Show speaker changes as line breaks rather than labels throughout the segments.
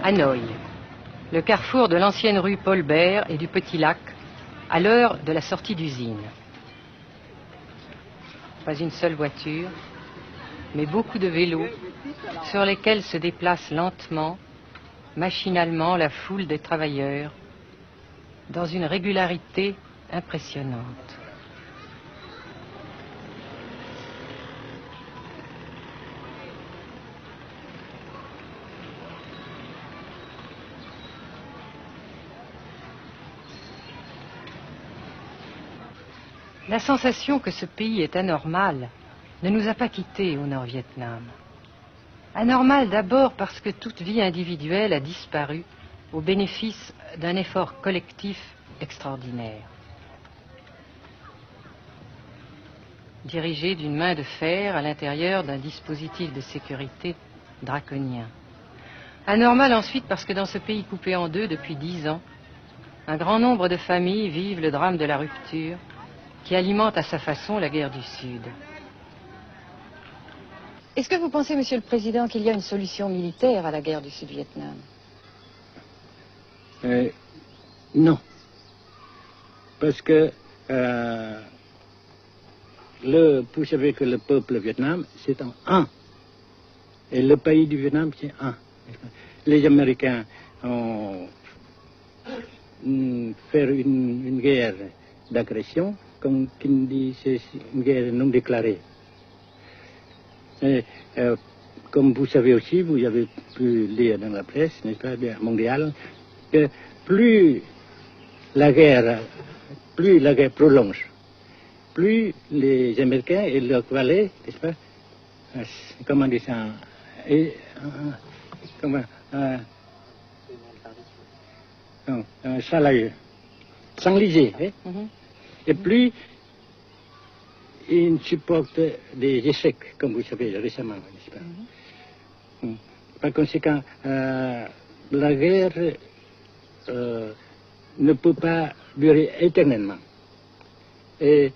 Hanoï, le carrefour de l'ancienne rue Paul Bert et du Petit Lac, à l'heure de la sortie d'usine. Pas une seule voiture, mais beaucoup de vélos sur lesquels se déplace lentement, machinalement la foule des travailleurs, dans une régularité impressionnante. La sensation que ce pays est anormal ne nous a pas quittés au Nord-Vietnam. Anormal d'abord parce que toute vie individuelle a disparu au bénéfice d'un effort collectif extraordinaire. Dirigé d'une main de fer à l'intérieur d'un dispositif de sécurité draconien. Anormal ensuite parce que dans ce pays coupé en deux depuis 10 ans, un grand nombre de familles vivent le drame de la rupture qui alimente à sa façon la guerre du Sud. Est-ce que vous pensez, Monsieur le Président, qu'il y a une solution militaire à la guerre du Sud-Vietnam?
Non. Parce que vous savez que le peuple vietnam, c'est en un. Et le pays du Vietnam, c'est un. Les Américains ont fait une guerre d'agression, comme qui dit, c'est une guerre non déclarée. Et, comme vous savez aussi, vous avez pu lire dans la presse, n'est-ce pas, mondiale, que plus la guerre prolonge, plus les Américains et leurs valets, n'est-ce pas, comment dire ça, s'enliser, et plus ils supportent des échecs, comme vous savez récemment, n'est-ce pas? Par conséquent, la guerre ne peut pas durer éternellement. Et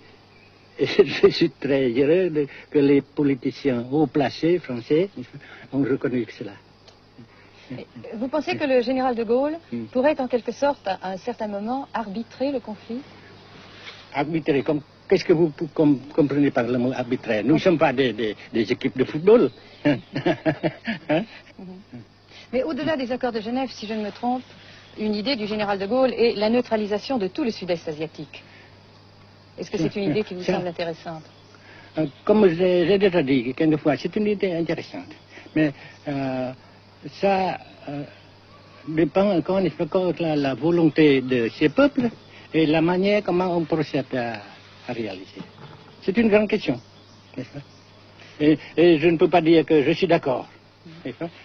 je suis très heureux que les politiciens haut placés français ont reconnu cela.
Vous pensez que le général de Gaulle pourrait en quelque sorte, à un certain moment, arbitrer le conflit?
Arbitrer, qu'est-ce que vous comprenez par le mot arbitraire? Nous ne sommes pas des équipes de football.
Mais au-delà des accords de Genève, si je ne me trompe, une idée du général de Gaulle est la neutralisation de tout le sud-est asiatique. Est-ce que c'est une idée qui vous semble intéressante?
Comme j'ai déjà dit quelquefois, c'est une idée intéressante. Mais ça dépend encore de la volonté de ces peuples et la manière comment on procède à réaliser. C'est une grande question, n'est-ce pas? Et je ne peux pas dire que je suis d'accord.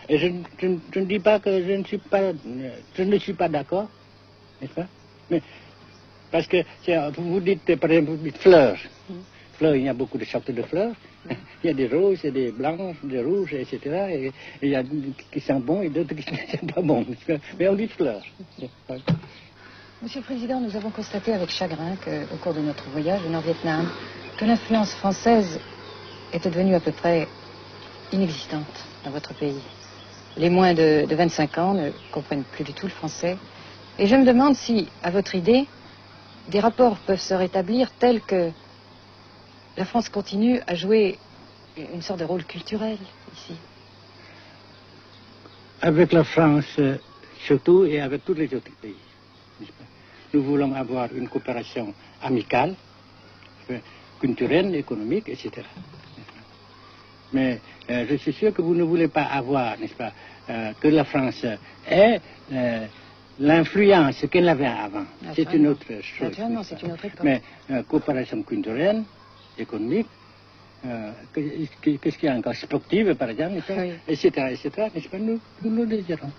Et je ne dis pas que je ne suis pas d'accord, n'est-ce pas? Mais, parce que vous dites, par exemple, vous dites fleurs. Fleurs, il y a beaucoup de sortes de fleurs. Il y a des roses, et des blanches, des rouges, etc. Et il y a qui sont bons et d'autres qui ne sont pas bons. Mais on dit fleurs.
Monsieur le Président, nous avons constaté avec chagrin qu'au cours de notre voyage au Nord-Vietnam, que l'influence française était devenue à peu près inexistante dans votre pays. Les moins de 25 ans ne comprennent plus du tout le français. Et je me demande si, à votre idée, des rapports peuvent se rétablir tels que la France continue à jouer une sorte de rôle culturel ici.
Avec la France, surtout, et avec tous les autres pays. Nous voulons avoir une coopération amicale, culturelle, économique, etc. Mais je suis sûr que vous ne voulez pas avoir, n'est-ce pas, que la France ait l'influence qu'elle avait avant. C'est une autre chose.
Naturellement, c'est une autre époque.
Mais coopération culturelle, économique, qu'est-ce qu'il y a encore, sportive par exemple,
oui.
etc., n'est-ce pas, nous le désirons.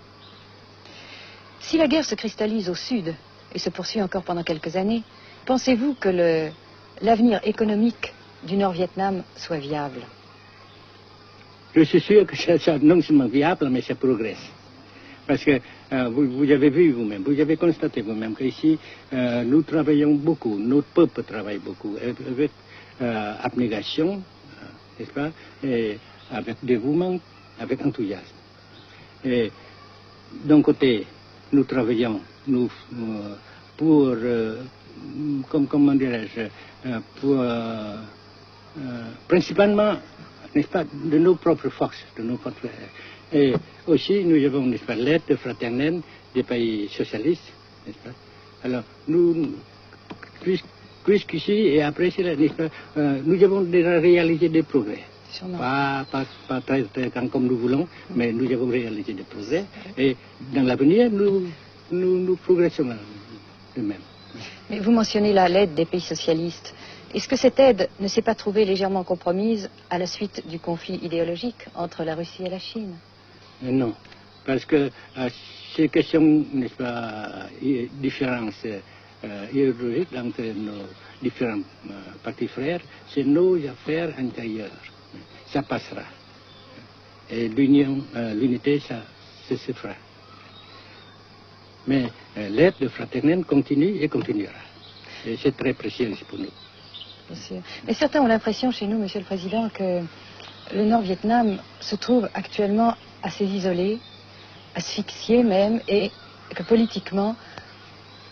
Si la guerre se cristallise au sud et se poursuit encore pendant quelques années, pensez-vous que l'avenir économique du Nord-Vietnam soit viable?
Je suis sûr que c'est non seulement viable, mais ça progresse. Parce que vous avez vu vous-même, vous avez constaté vous-même qu'ici, nous travaillons beaucoup, notre peuple travaille beaucoup, avec abnégation, n'est-ce pas, et avec dévouement, avec enthousiasme. Et d'un côté, nous travaillons pour, comment dirais-je, pour, principalement, n'est-ce pas, de nos propres forces, de nos propres. Et aussi, nous avons, n'est-ce pas, l'aide fraternelle des pays socialistes, n'est-ce pas. Alors, nous, jusqu'ici et après cela, n'est-ce pas, nous avons déjà réalisé des progrès. Pas très grand comme nous voulons, mais nous avons réalisé des progrès. Et dans l'avenir, nous progressons de même.
Mais vous mentionnez l'aide des pays socialistes. Est-ce que cette aide ne s'est pas trouvée légèrement compromise à la suite du conflit idéologique entre la Russie et la Chine?
Non, parce que ces questions, n'est-ce pas, différences idéologiques entre nos différents partis frères, c'est nos affaires intérieures. Ça passera. Et l'unité, ça se fera. Mais l'aide fraternelle continue et continuera. Et c'est très précieux pour nous.
Bien sûr. Mais certains ont l'impression chez nous, Monsieur le Président, que le Nord-Vietnam se trouve actuellement assez isolé, asphyxié même, et que politiquement,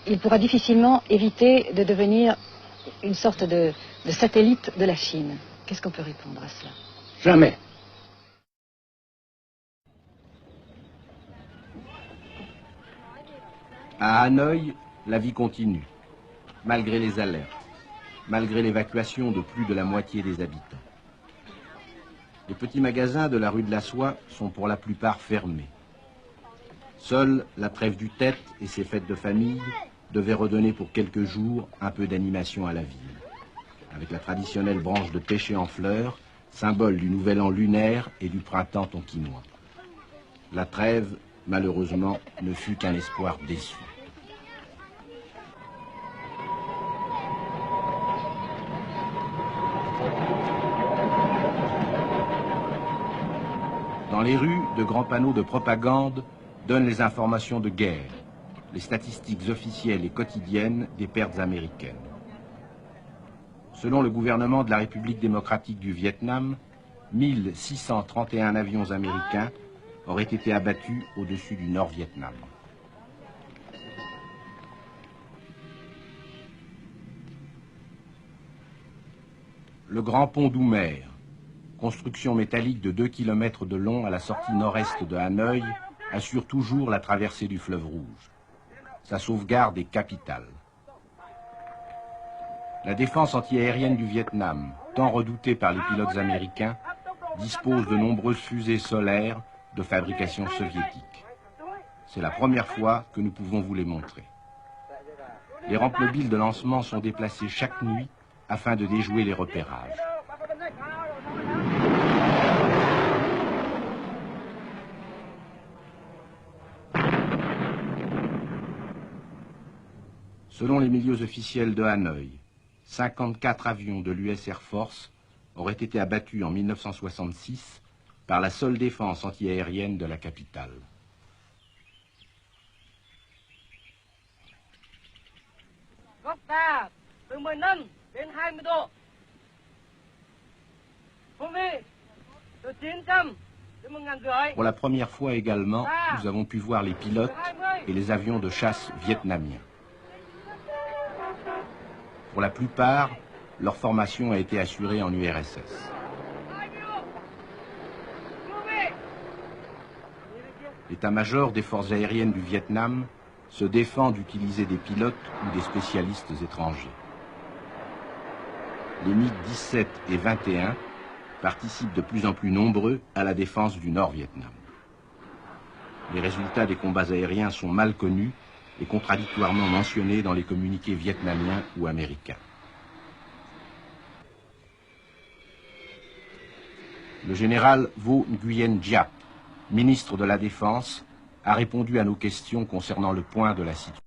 il pourra difficilement éviter de devenir une sorte de satellite de la Chine. Qu'est-ce qu'on peut répondre à cela?
Jamais.
À Hanoï, la vie continue, malgré les alertes, malgré l'évacuation de plus de la moitié des habitants. Les petits magasins de la rue de la Soie sont pour la plupart fermés. Seule la trêve du Tet et ses fêtes de famille devaient redonner pour quelques jours un peu d'animation à la ville, avec la traditionnelle branche de pêcher en fleurs, symbole du nouvel an lunaire et du printemps tonkinois. La trêve, malheureusement, ne fut qu'un espoir déçu. Dans les rues, de grands panneaux de propagande donnent les informations de guerre, les statistiques officielles et quotidiennes des pertes américaines. Selon le gouvernement de la République démocratique du Vietnam, 1631 avions américains auraient été abattus au-dessus du Nord-Vietnam. Le Grand Pont d'Oumer, construction métallique de 2 km de long à la sortie nord-est de Hanoï, assure toujours la traversée du fleuve Rouge. Sa sauvegarde est capitale. La défense antiaérienne du Vietnam, tant redoutée par les pilotes américains, dispose de nombreuses fusées solaires de fabrication soviétique. C'est la première fois que nous pouvons vous les montrer. Les rampes mobiles de lancement sont déplacées chaque nuit afin de déjouer les repérages. Selon les milieux officiels de Hanoï, 54 avions de l'US Air Force auraient été abattus en 1966 par la seule défense antiaérienne de la capitale. Pour la première fois également, nous avons pu voir les pilotes et les avions de chasse vietnamiens. Pour la plupart, leur formation a été assurée en URSS. L'état-major des forces aériennes du Vietnam se défend d'utiliser des pilotes ou des spécialistes étrangers. Les MiG-17 et 21 participent de plus en plus nombreux à la défense du Nord-Vietnam. Les résultats des combats aériens sont mal connus et contradictoirement mentionnés dans les communiqués vietnamiens ou américains. Le général Vo Nguyen Giap, ministre de la Défense, a répondu à nos questions concernant le point de la situation.